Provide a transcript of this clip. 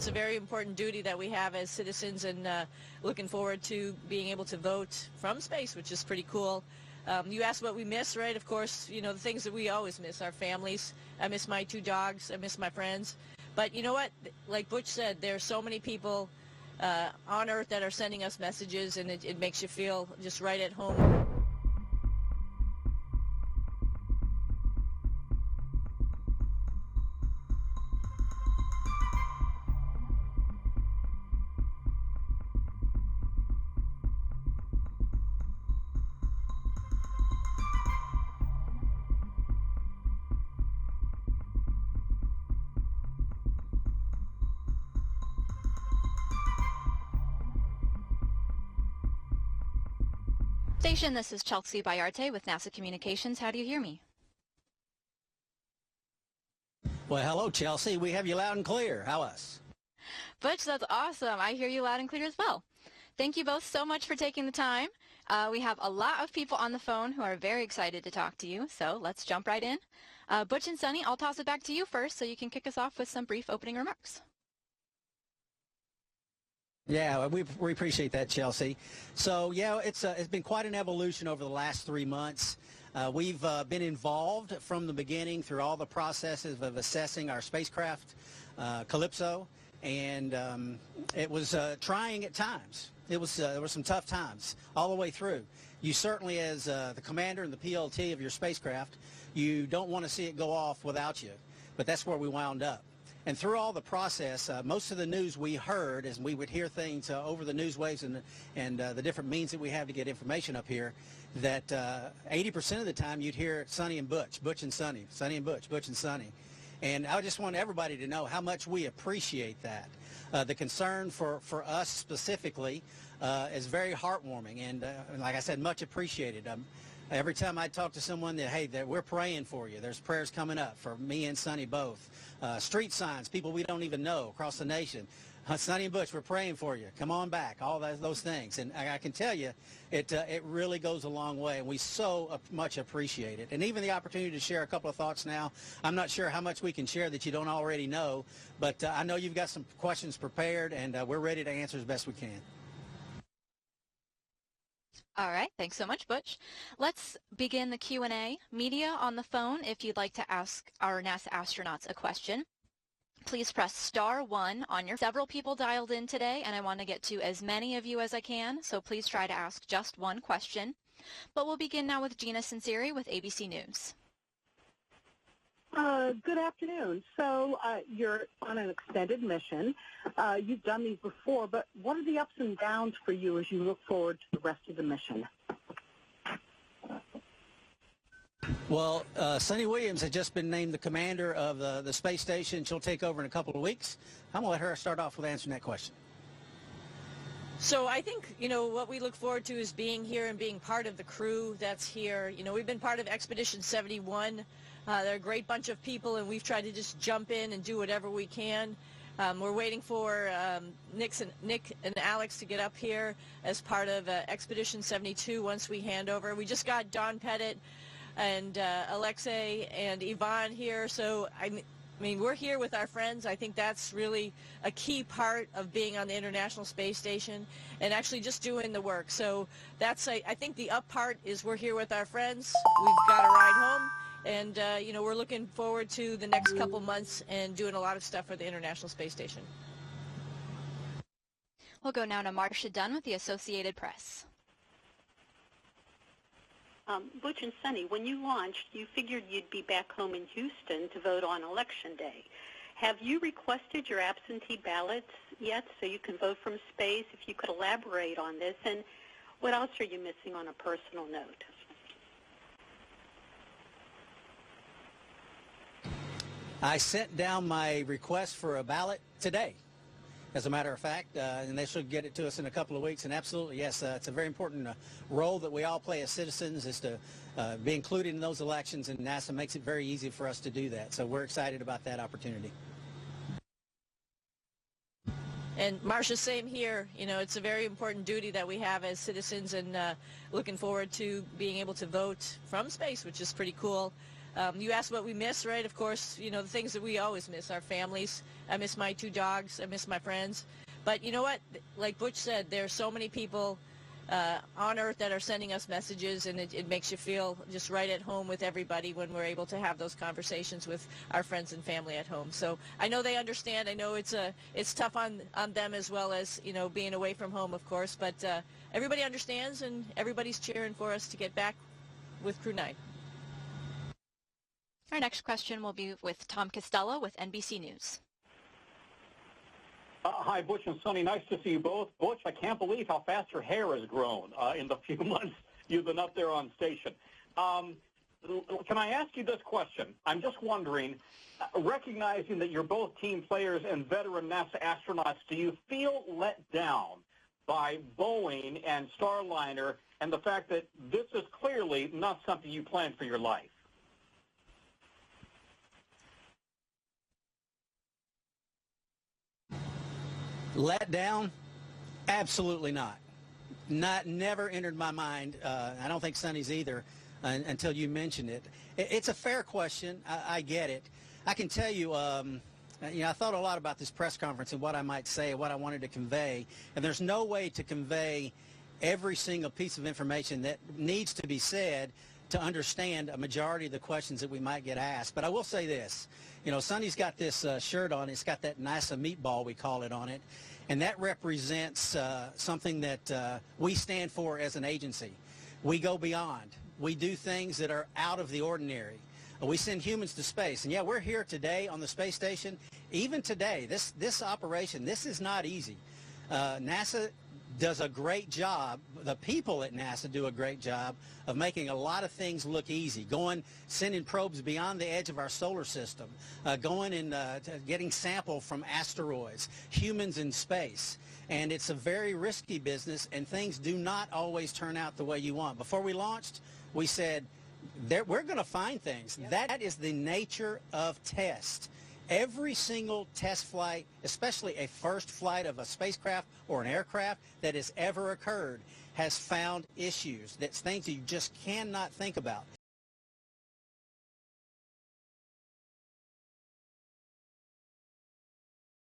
it's a very important duty that we have as citizens, and looking forward to being able to vote from space, which is pretty cool. You asked what we miss, right? Of course, you know, the things that we always miss, our families. I miss my 2 dogs. I miss my friends. But you know what? Like Butch said, there are so many people on Earth that are sending us messages, and it makes you feel just right at home. Station, this is Chelsea Bayarte with NASA Communications. How do you hear me? Well, hello, Chelsea. We have you loud and clear. How us? Butch, that's awesome. I hear you loud and clear as well. Thank you both so much for taking the time. We have a lot of people on the phone who are very excited to talk to you, so let's jump right in. Butch and Sunny, I'll toss it back to you first so you can kick us off with some brief opening remarks. Yeah, we appreciate that, Chelsea. So, yeah, it's been quite an evolution over the last 3 months. We've been involved from the beginning through all the processes of assessing our spacecraft, Calypso, and it was trying at times. There were some tough times all the way through. You certainly, as the commander and the PLT of your spacecraft, you don't want to see it go off without you, but that's where we wound up. And through all the process, most of the news we heard, as we would hear things over the news waves and the different means that we have to get information up here, that 80% of the time you'd hear Sunny and Butch, Butch and Sunny, Sunny and Butch, Butch and Sunny. And I just want everybody to know how much we appreciate that. The concern for us specifically is very heartwarming, and like I said, much appreciated. Every time I talk to someone that, hey, that we're praying for you. There's prayers coming up for me and Sunny both. Street signs, people we don't even know across the nation. Sunny and Butch, we're praying for you. Come on back. All those things. And I can tell you, it really goes a long way, and we so much appreciate it. And even the opportunity to share a couple of thoughts now. I'm not sure how much we can share that you don't already know, but I know you've got some questions prepared, and we're ready to answer as best we can. All right, thanks so much, Butch. Let's begin the Q&A. Media on the phone, if you'd like to ask our NASA astronauts a question, please press *1 on your. Several people dialed in today, and I want to get to as many of you as I can, so please try to ask just one question. But we'll begin now with Gina Sinceri with ABC News. Good afternoon. So you're on an extended mission. You've done these before, but what are the ups and downs for you as you look forward to the rest of the mission? Well, Sunita Williams has just been named the commander of the space station. She'll take over in a couple of weeks. I'm going to let her start off with answering that question. So I think, you know, what we look forward to is being here and being part of the crew that's here. You know, we've been part of Expedition 71. They're a great bunch of people, and we've tried to just jump in and do whatever we can. We're waiting for Nick and Alex to get up here as part of Expedition 72 once we hand over. We just got Don Pettit and Alexei and Yvonne here, so I mean, we're here with our friends. I think that's really a key part of being on the International Space Station and actually just doing the work. So that's, I think the up part is we're here with our friends. We've got a ride home. And, you know, we're looking forward to the next couple months and doing a lot of stuff for the International Space Station. We'll go now to Marcia Dunn with the Associated Press. Butch and Sunny, when you launched, you figured you'd be back home in Houston to vote on Election Day. Have you requested your absentee ballots yet so you can vote from space? If you could elaborate on this, and what else are you missing on a personal note? I sent down my request for a ballot today, as a matter of fact, and they should get it to us in a couple of weeks. And absolutely, yes, it's a very important role that we all play as citizens, is to be included in those elections, and NASA makes it very easy for us to do that. So we're excited about that opportunity. And Marcia, same here. You know, it's a very important duty that we have as citizens, and looking forward to being able to vote from space, which is pretty cool. You asked what we miss, right? Of course, you know, the things that we always miss, our families. I miss my 2 dogs. I miss my friends. But you know what? Like Butch said, there are so many people on Earth that are sending us messages, and it makes you feel just right at home with everybody when we're able to have those conversations with our friends and family at home. So I know they understand. I know it's tough on them as well as, you know, being away from home, of course. But everybody understands, and everybody's cheering for us to get back with Crew 9. Our next question will be with Tom Costello with NBC News. Hi, Butch and Sunny. Nice to see you both. Butch, I can't believe how fast your hair has grown in the few months you've been up there on station. Can I ask you this question? I'm just wondering, recognizing that you're both team players and veteran NASA astronauts, do you feel let down by Boeing and Starliner and the fact that this is clearly not something you planned for your life? Let down? Absolutely not. Never entered my mind. I don't think Sonny's either until you mentioned it. It's a fair question. I get it. I can tell you, I thought a lot about this press conference and what I might say, what I wanted to convey, and there's no way to convey every single piece of information that needs to be said to understand a majority of the questions that we might get asked. But I will say this. You know, Sonny's got this shirt on. It's got that NASA meatball, we call it, on it. And that represents something that we stand for as an agency. We go beyond. We do things that are out of the ordinary. We send humans to space. And, yeah, we're here today on the space station. Even today, this operation, this is not easy. NASA does a great job. The people at NASA do a great job of making a lot of things look easy. Sending probes beyond the edge of our solar system, going and getting sample from asteroids, humans in space. And it's a very risky business, and things do not always turn out the way you want. Before we launched, we said, we're going to find things. Yep. That is the nature of test. Every single test flight, especially a first flight of a spacecraft or an aircraft that has ever occurred, has found issues. That's things you just cannot think about.